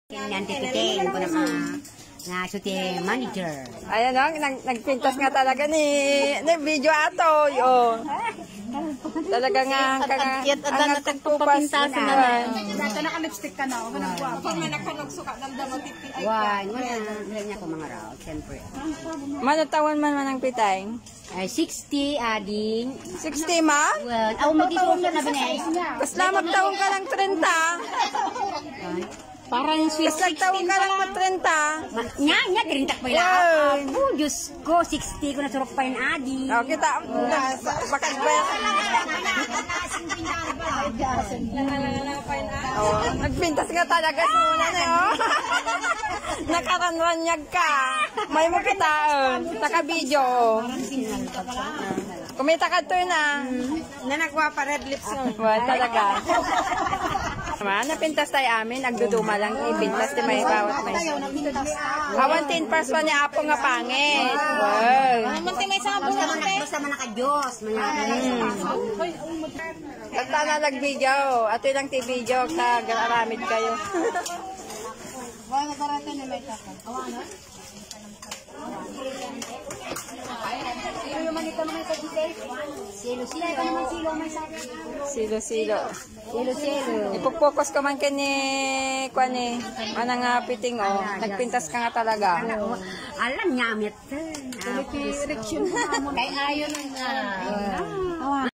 Nantipitin ko naman na shooting manager. Ayan o, nagpintas nga talaga ni video ato. Yun. Talaga nga, ang nagpupintas naman. Ito naka-lipstick ka na. Pag may nakanagsuka ng damatipin. Wala niya ko mga raw, siyempre. Manatawan man ang pitay? Ay, 60, ading. 60 ma? Well, ako mag-isong na binay. Basta magtawang ka ng 30. Parang sweet 60. Basta magtawang ka lang mag-30. Nya, 30 pa lang. Oh, Diyos ko, 60 ko na surok pa yung ading. O, kita. Bakit ba yan? Nagpintas nga talaga muna na yun. Nakaranranyag ka. May mo kitaon. Naka-video. Kumita ka to na. Nanagwa pa red lips nun. Well, talaga. Napintas tayo amin. Nagduduma lang. Ipintas di may bawat may. Awan 10 person niya apo nga pangit. Wow. May sabon na Basta man naka-Diyos. Basta na nag-video. Ato lang ti-video. Kag-aramid kayo. Wala karate na may taka. Silo-silo. Ipopokus ko man kani kuani anang piting oh. Nagpintas ka nga talaga. Alam niya, amit. Kay ayon na.